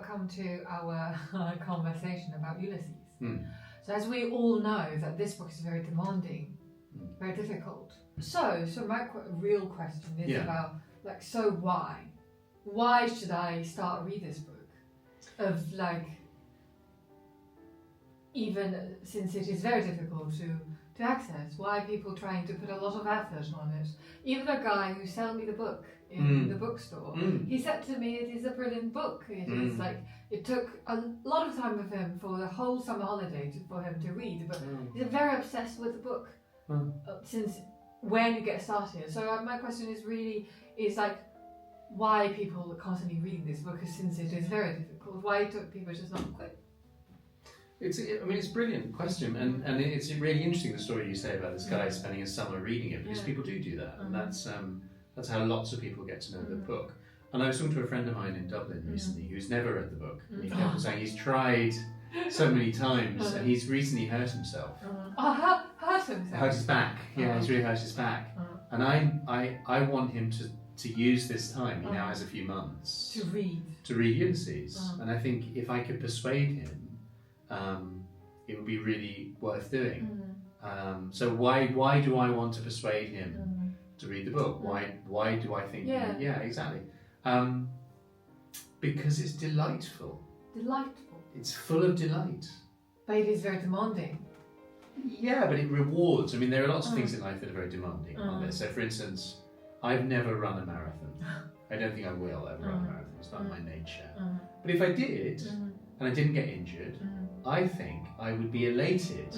come to our conversation about Ulysses. Mm. So as we all know that this book is very demanding, very difficult. So my real question is about like, so why? Why should I start read this book? Of like, even since it is very difficult to access, why are people trying to put a lot of effort on it? Even the guy who sold me the book in the bookstore, he said to me it is a brilliant book. It is like, it took a lot of time with him for the whole summer holiday for him to read, but he's very obsessed with the book since when you get started. So my question is like, why people are constantly reading this book, since it is very difficult. Why took people just not quit? It's a brilliant question, and it's really interesting the story you say about this guy spending his summer reading it, because people do that, and that's how lots of people get to know the book. And I was talking to a friend of mine in Dublin recently who's never read the book, and he kept saying he's tried so many times, and he's recently hurt himself. Hurt himself? Hurt his back. Yeah, he's really hurt his back. And I want him to use this time, he now has a few months, to read Ulysses. And I think if I could persuade him, it would be really worth doing. So why do I want to persuade him to read the book? Why do I think? Yeah, exactly. Because it's delightful. Delightful. It's full of delight. But it is very demanding. Yeah, but it rewards. I mean, there are lots of things in life that are very demanding, aren't there? So, for instance, I've never run a marathon. I don't think I will ever run a marathon. It's not my nature. But if I did, and I didn't get injured, I think I would be elated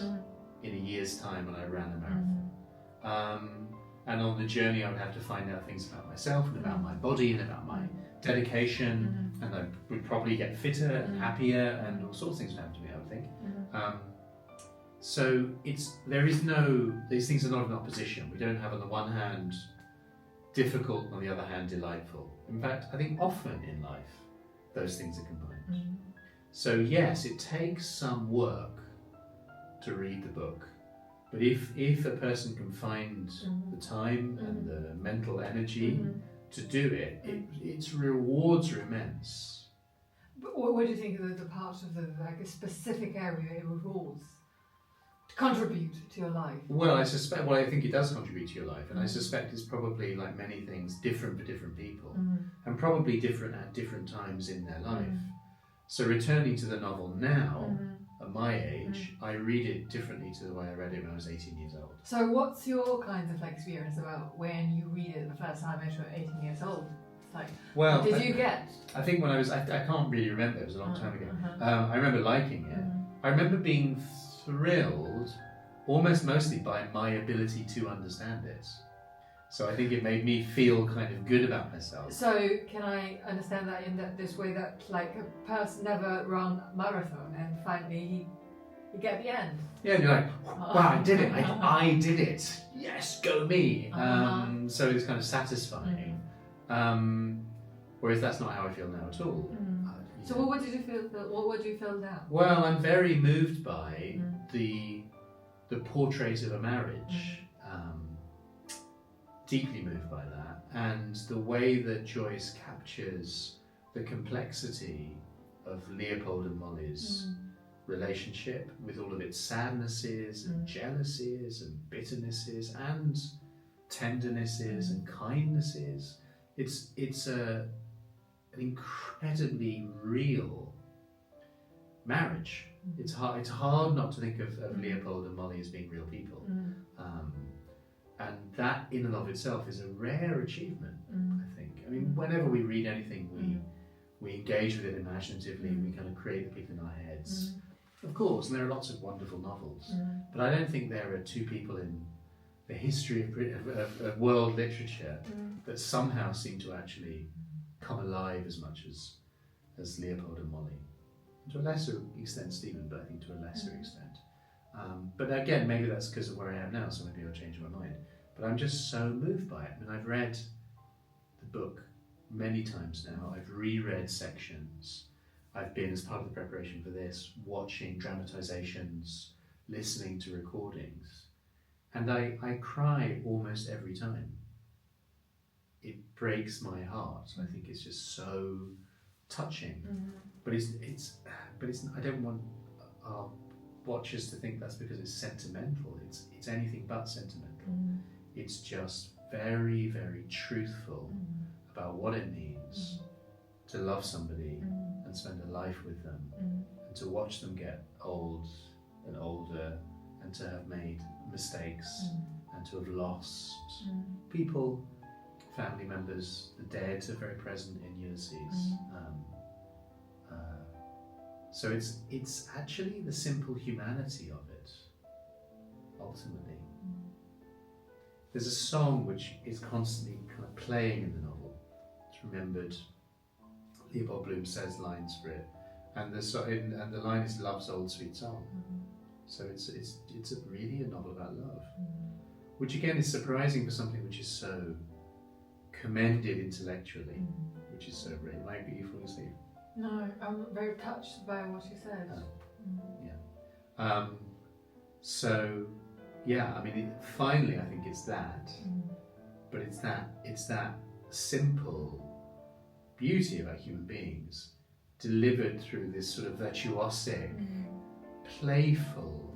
in a year's time when I ran a marathon. And on the journey, I would have to find out things about myself and about my body and about my dedication, and I would probably get fitter and happier, and all sorts of things would happen to me, I would think. So these things are not in opposition. We don't have on the one hand difficult, and on the other hand delightful. In fact, I think often in life those things are combined. So yes, it takes some work to read the book, but if a person can find the time and the mental energy to do it, its rewards are immense. But what do you think of the part of a specific area it rewards to contribute to your life? Well, I think it does contribute to your life, and I suspect it's probably, like many things, different for different people, and probably different at different times in their life. So returning to the novel now, at my age, I read it differently to the way I read it when I was 18 years old. So what's your kind of experience about when you read it the first time when you were 18 years old? Like, what did you get? I think when I can't really remember, it was a long time ago. I remember liking it. I remember being thrilled, almost mostly by my ability to understand it. So I think it made me feel kind of good about myself. So can I understand that in this way, that like a person never run a marathon and finally you get the end? Yeah, and you're like, wow, I did it! I did it! Yes, go me! So it's kind of satisfying. Whereas that's not how I feel now at all. So what did you feel? What would you feel now? Well, I'm very moved by the portrait of a marriage. Deeply moved by that, and the way that Joyce captures the complexity of Leopold and Molly's relationship, with all of its sadnesses and jealousies and bitternesses and tendernesses and kindnesses. It's an incredibly real marriage. It's hard not to think of Leopold and Molly as being real people. And that in and of itself is a rare achievement, I think. I mean, whenever we read anything, we engage with it imaginatively, we kind of create the people in our heads. Of course, and there are lots of wonderful novels, but I don't think there are two people in the history of world literature that somehow seem to actually come alive as much as Leopold and Molly. To a lesser extent Stephen, but I think to a lesser extent. But again, maybe that's because of where I am now, so maybe I'll change my mind. But I'm just so moved by it. I mean, I've read the book many times now. I've reread sections. I've been, as part of the preparation for this, watching dramatizations, listening to recordings. And I cry almost every time. It breaks my heart. I think it's just so touching, but it's I don't want our watchers to think that's because it's sentimental. It's anything but sentimental. It's just very, very truthful about what it means to love somebody and spend a life with them, and to watch them get old and older, and to have made mistakes, and to have lost people, family members. The dead are very present in Ulysses. So it's actually the simple humanity of it, ultimately. There's a song which is constantly kind of playing in the novel. It's remembered. Leopold Bloom says lines for it, and the line is "Love's old sweet song." So it's really a novel about love, which again is surprising for something which is so commended intellectually, which is so great. It might be falling asleep. No, I'm very touched by what you said. Yeah. So, yeah, I mean, finally, I think it's that, but it's that simple beauty about human beings delivered through this sort of virtuosic, playful,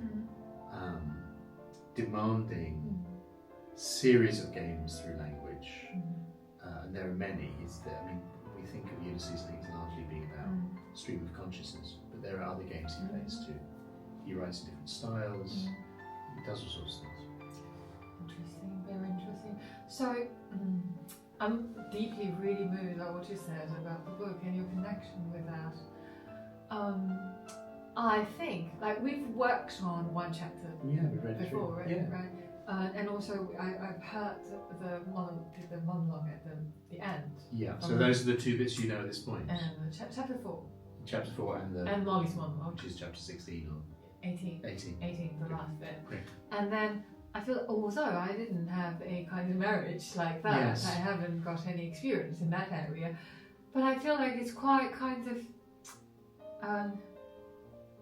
demanding series of games through language, and there are many. We think of Ulysses, I think it's largely being about stream of consciousness, but there are other games he plays too. He writes in different styles, he does all sorts of things. Interesting, very interesting. So, I'm deeply really moved by what you said about the book and your connection with that. I think, like, we've worked on one chapter we've read before, through. right? And also I've heard the monologue at the end. Yeah, so those are the two bits you know at this point. And chapter 4. Chapter 4 and Molly's monologue. Which is chapter 16 or 18, the last bit. Great. And then I feel, although I didn't have a kind of marriage like that, Yes. I haven't got any experience in that area, but I feel like it's quite kind of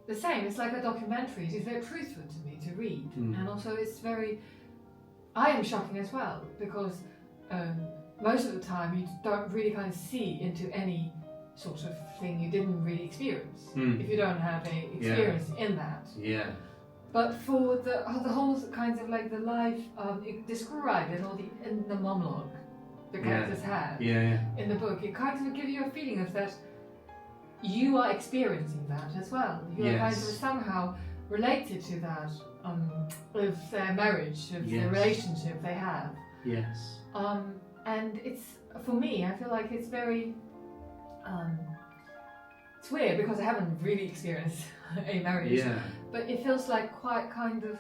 the same. It's like a documentary. It is very truthful to me to read, and also it's very, I am shocking as well, because most of the time you don't really kind of see into any sort of thing you didn't really experience if you don't have a experience in that. Yeah. But for the whole kinds of like the life described in the monologue the characters have in the book, it kind of gives you a feeling of that you are experiencing that as well. You are kind of somehow related to that with their marriage, of the relationship they have. Yes. And it's, for me, I feel like it's very it's weird because I haven't really experienced a marriage. Yeah. But it feels like quite kind of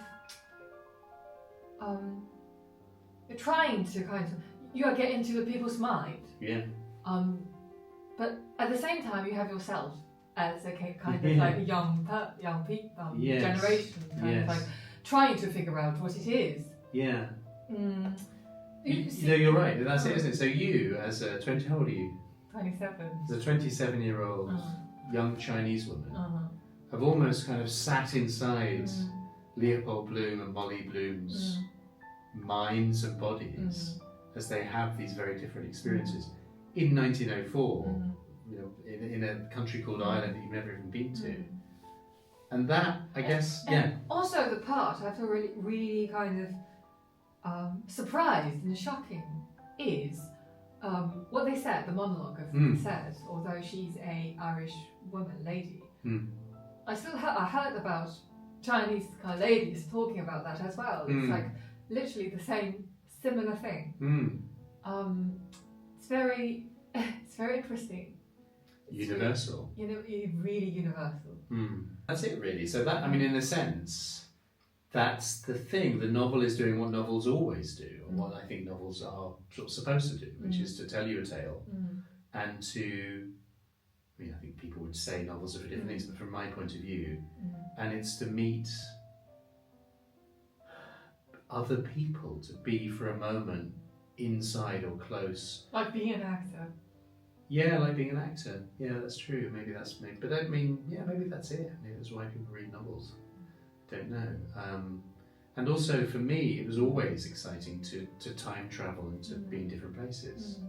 you're trying to kind of get into the people's mind. Yeah. But at the same time you have yourself as a kind of like a young generation kind of like trying to figure out what it is. Yeah. You're right. That's it, isn't it? So you, as a 20, how old are you? 27. As a 27-year-old young Chinese woman, have almost kind of sat inside Leopold Bloom and Molly Bloom's minds and bodies as they have these very different experiences. In 1904, you know, in a country called Ireland that you've never even been to. And that, I guess, and also the part I feel really, really kind of surprised and shocking is what they said, the monologue of says, although she's a Irish woman, lady, I still I heard about Chinese kind of ladies talking about that as well. It's like literally the same, similar thing. It's very interesting. Universal. Really universal. That's it, really. So that, I mean, in a sense, that's the thing. The novel is doing what novels always do, and what I think novels are sort of supposed to do, which is to tell you a tale, and to, I mean, I think people would say novels are for different things, but from my point of view, and it's to meet other people, to be for a moment inside or close. Like being an actor. Yeah, like being an actor. Yeah, that's true. Maybe, but I mean, maybe that's it. Maybe that's why people read novels. Don't know. And also for me, it was always exciting to time travel and to be in different places.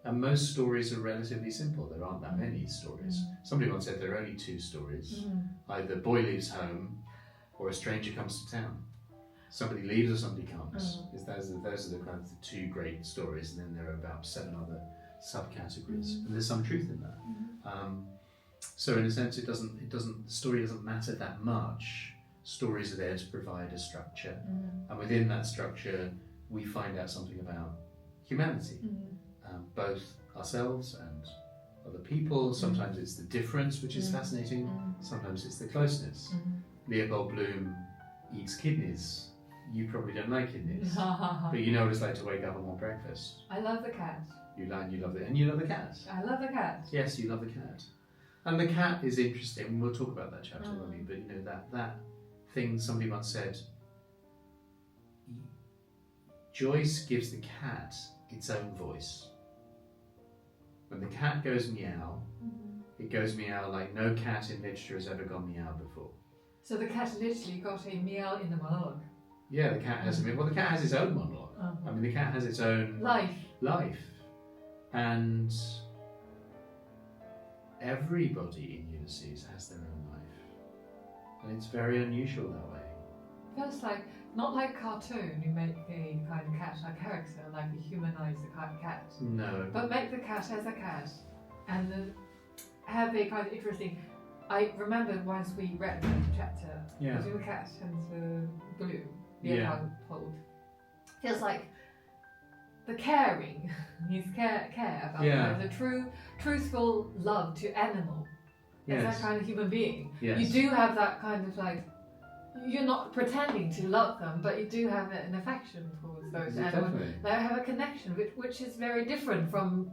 And most stories are relatively simple. There aren't that many stories. Somebody once said there are only 2 stories. Either boy leaves home or a stranger comes to town. Somebody leaves or somebody comes. Those are the kind of the 2 great stories, and then there are about 7 other subcategories. And there's some truth in that. So in a sense, the story doesn't matter that much. Stories are there to provide a structure, and within that structure, we find out something about humanity, both ourselves and other people. Sometimes it's the difference, which is fascinating. Sometimes it's the closeness. Leopold Bloom eats kidneys. You probably don't like kidneys, but you know what it's like to wake up and want breakfast. I love the cat. You love it, and you love the cat. I love the cat. Yes, you love the cat, and the cat is interesting. We'll talk about that chapter, won't we? But you know that thing somebody once said. Joyce gives the cat its own voice. When the cat goes meow, it goes meow like no cat in literature has ever gone meow before. So the cat literally got a meow in the monologue. Yeah, the cat has the cat has its own monologue. I mean, the cat has its own life, and everybody in Ulysses has their own life, and it's very unusual that way. Feels like not like cartoon. You make a kind of cat-like character, like you humanise the kind of cat. No, but make the cat as a cat, and have a kind of interesting. I remember once we read the chapter between the cat and the blue, Leopold. Feels like the caring, his care about the truthful love to animal as that kind of human being. Yes. You do have that kind of like, you're not pretending to love them, but you do have an affection towards those animals. They have a connection which is very different from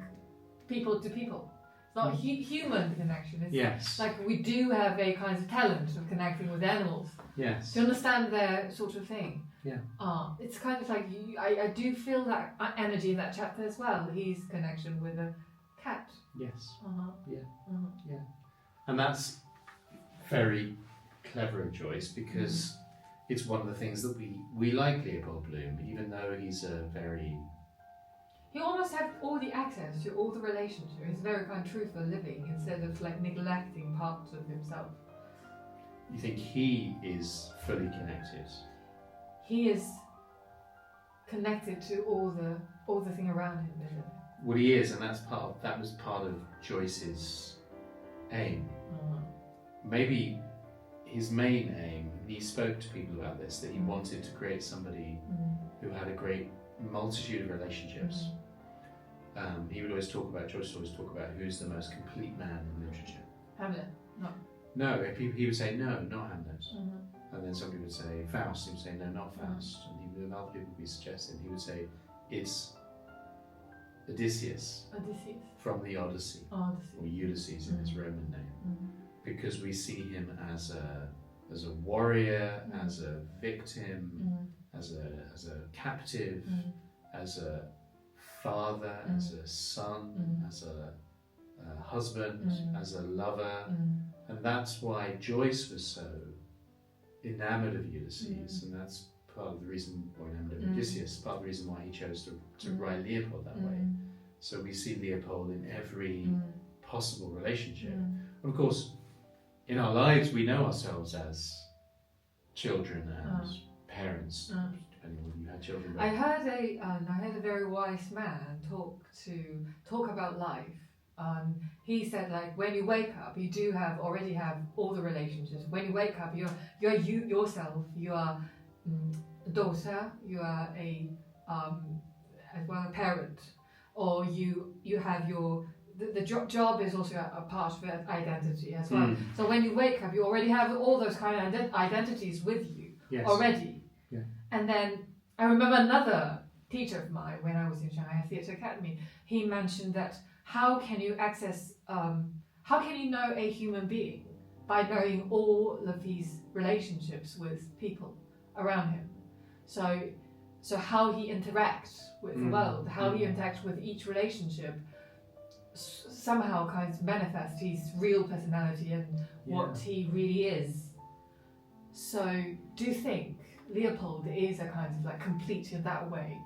people to people. It's not a human connection. It's like we do have a kind of talent of connecting with animals. Yes. To understand their sort of thing. Yeah. It's kind of like I do feel that energy in that chapter as well. His connection with a cat. Yes. Yeah. And that's very clever of Joyce, because it's one of the things that we like Leopold Bloom, even though he's a very... He almost had all the access to all the relationships. He's very kind of truthful living instead of like neglecting parts of himself. You think he is fully connected? He is connected to all the thing around him, isn't it? Well, he is, and that was part of Joyce's aim. Maybe his main aim, and he spoke to people about this, that he wanted to create somebody who had a great multitude of relationships. He would always Joyce would always talk about who's the most complete man in literature. Hamlet? No. No, he would say, no, not Hamlet. And then somebody would say, Faust. He would say, no, not Faust. And other people would be suggesting. He would say, it's Odysseus. From the Odyssey. Or Ulysses in his Roman name. Because we see him as a warrior, as a victim, as a captive, as a father, as a son, as a husband, as a lover. And that's why Joyce was so enamoured of Ulysses, and that's part of the reason why enamoured of Odysseus, part of the reason why he chose to write Leopold that way. So we see Leopold in every possible relationship. And of course, in our lives, we know ourselves as children and parents, depending on whether you had children. I heard a very wise man talk about life. He said, like, when you wake up, you do already have all the relationships. When you wake up, you're you yourself. You are a daughter. You are as well a parent, or you have the job is also a part of identity as well. So when you wake up, you already have all those kind of identities with you already. Yeah. And then I remember another teacher of mine when I was in Shanghai Theatre Academy. He mentioned that how can you know a human being by knowing all of these relationships with people around him? So how he interacts with the world, how he interacts with each relationship, somehow kind of manifests his real personality and what he really is. So do you think Leopold is a kind of like complete in that way,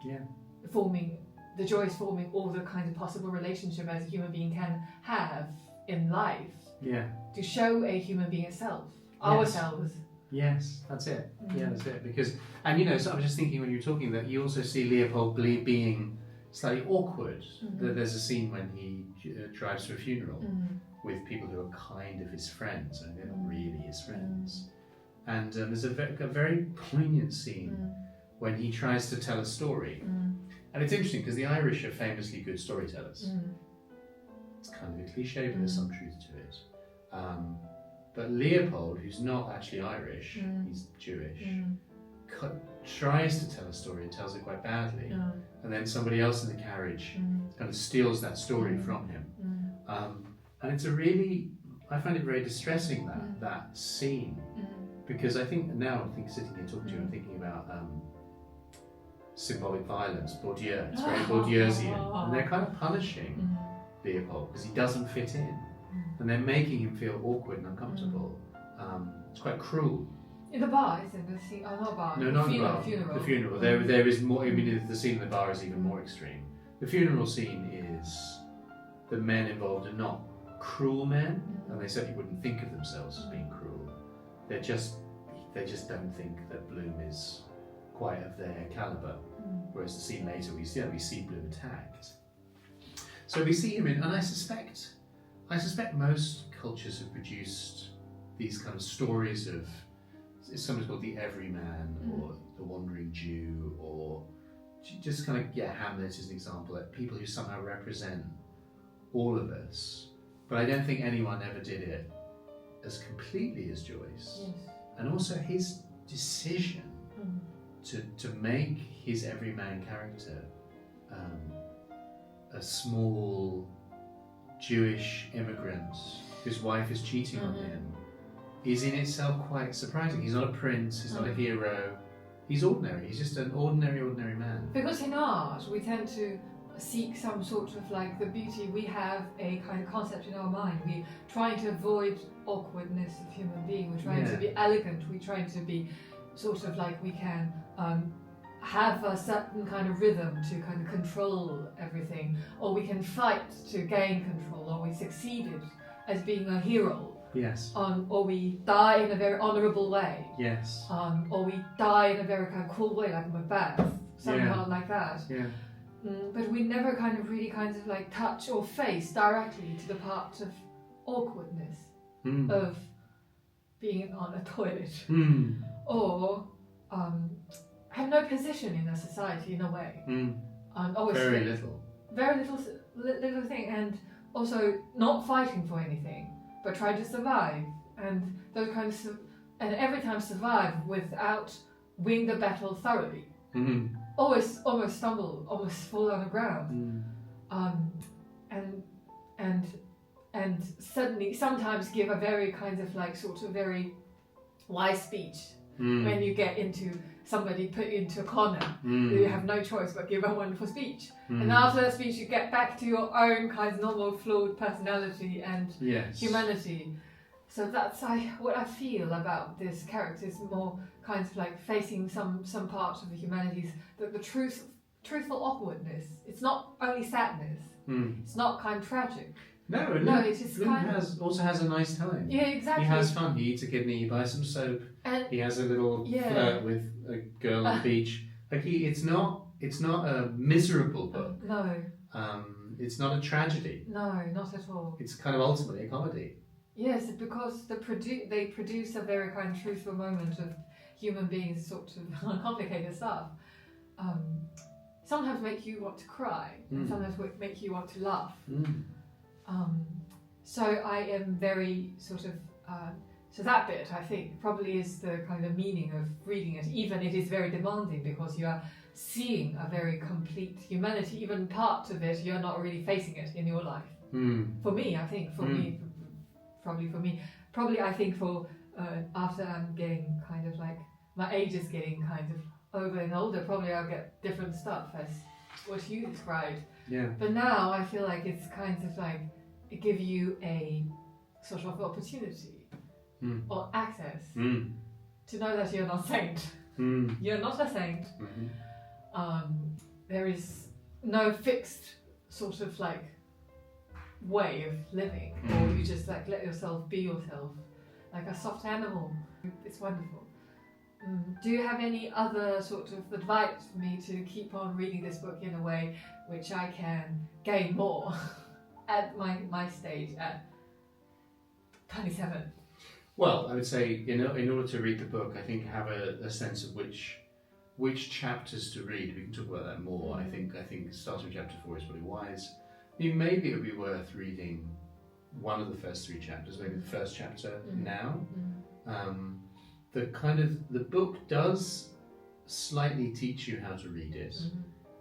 forming the joy is forming all the kinds of possible relationship as a human being can have in life. Yeah. To show a human being itself, ourselves. Yes, that's it. Yeah, that's it. Because, and you know, so I was just thinking when you were talking that you also see Leopold being slightly awkward. There's a scene when he drives to a funeral with people who are kind of his friends, and they're not really his friends. And there's a very poignant scene when he tries to tell a story. And it's interesting because the Irish are famously good storytellers. It's kind of a cliche, but there's some truth to it. But Leopold, who's not actually Irish, he's Jewish, tries to tell a story and tells it quite badly. And then somebody else in the carriage kind of steals that story from him. And it's I find it very distressing, that scene. Because I think sitting here talking to you, I'm thinking about symbolic violence, Bourdieu. It's very Bourdieusian. And they're kind of punishing Leopold because he doesn't fit in. And they're making him feel awkward and uncomfortable. It's quite cruel. In the bar, isn't the scene? Oh, not bar. No, not the bar. Funeral. The funeral. There is more. I mean, the scene in the bar is even more extreme. The funeral scene is the men involved are not cruel men, and they certainly wouldn't think of themselves as being cruel. They just don't think that Bloom is quite of their caliber. Whereas the scene later, we see Bloom attacked. So we see him in, and I suspect most cultures have produced these kind of stories of, it's sometimes called the everyman or the wandering Jew, or just kind of, Hamlet is an example, like people who somehow represent all of us. But I don't think anyone ever did it as completely as Joyce. Yes. And also his decision to make his everyman character a small Jewish immigrant whose wife is cheating on him is in itself quite surprising. He's not a prince, he's not a hero, he's ordinary, he's just an ordinary man. Because in art we tend to seek some sort of like the beauty, we have a kind of concept in our mind, we're trying to avoid awkwardness of human being, we're trying to be elegant, we're trying to be sort of like we can have a certain kind of rhythm to kind of control everything, or we can fight to gain control, or we succeeded as being a hero. Yes. Or we die in a very honourable way. Yes. Or we die in a very kind of cool way, like Macbeth, somehow like that. Yeah. But we never kind of really kind of like touch or face directly to the part of awkwardness of being on a toilet, or have no position in a society in a way. Always very little thing, and also not fighting for anything, but trying to survive, and those kinds of, and every time survive without win the battle thoroughly. Always almost stumble, almost fall on the ground, and suddenly sometimes give a very kind of like sort of very wise speech when you get into somebody put you into a corner. You have no choice but give a wonderful speech, and after that speech you get back to your own kind of normal flawed personality and humanity. So that's what I feel about this character is more kind of like facing some part of the humanities, that the truthful awkwardness. It's not only sadness. It's not kind of tragic. No, it's just kind of also has a nice time. Yeah, exactly. He has fun. He eats a kidney. He buys some soap. And he has a little flirt with a girl on the beach. Like it's not a miserable book. No. It's not a tragedy. No, not at all. It's kind of ultimately a comedy. Yes, because they produce a very kind of truthful moment of human beings sort of complicated stuff. Sometimes make you want to cry, and sometimes make you want to laugh. So I am very sort of so that bit I think probably is the kind of meaning of reading it. Even it is very demanding because you are seeing a very complete humanity. Even part of it you're not really facing it in your life. For me, I think probably I think for after I'm getting kind of like my age is getting kind of over and older, probably I'll get different stuff as what you described. Yeah. But now I feel like it's kind of like it gives you a sort of opportunity or access to know that you're not a saint. You're not a saint. There is no fixed sort of like way of living, or you just like let yourself be yourself, like a soft animal. It's wonderful. Do you have any other sort of advice for me to keep on reading this book in a way which I can gain more at my stage at 27? Well, I would say in order to read the book, I think have a sense of which chapters to read. We can talk about that more. I think starting with chapter 4 is probably wise. I mean, maybe it would be worth reading one of the first 3 chapters, maybe the first chapter now. The book does slightly teach you how to read it,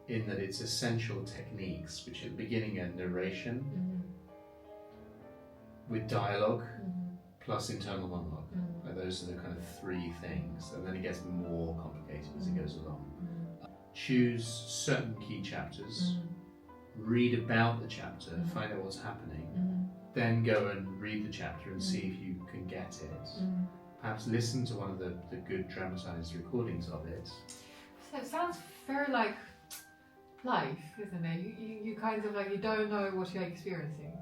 in that it's essential techniques, which at the beginning are narration with dialogue plus internal monologue. Like those are the kind of 3 things, and then it gets more complicated as it goes along. Choose certain key chapters, read about the chapter, find out what's happening, then go and read the chapter and see if you can get it. Perhaps listen to one of the good dramatized recordings of it. So it sounds very like life, isn't it? You kind of like, you don't know what you're experiencing.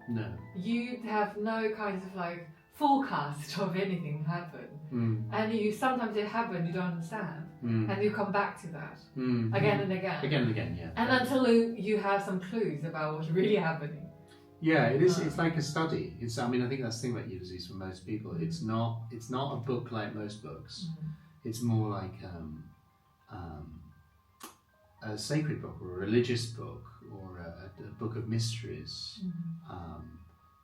No. You have no kind of like forecast of anything happen. And sometimes it happens, you don't understand. And you come back to that again and again. Again and again, yeah. And until you have some clues about what's really happening. Yeah, it is. It's like a study. I think that's the thing about Ulysses for most people. It's not a book like most books. It's more like a sacred book or a religious book or a book of mysteries.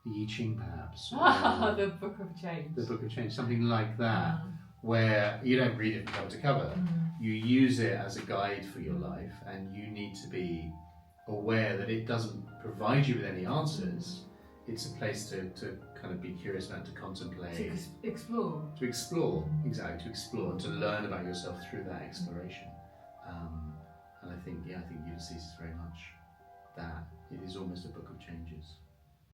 The I Ching, perhaps. Or the Book of Change. The Book of Change, something like that, where you don't read it from cover to cover. You use it as a guide for your life, and you need to be aware that it doesn't provide you with any answers. It's a place to kind of be curious about, to contemplate, to explore, exactly, to explore and to learn about yourself through that exploration. And I think Ulysses is very much that. It is almost a book of changes.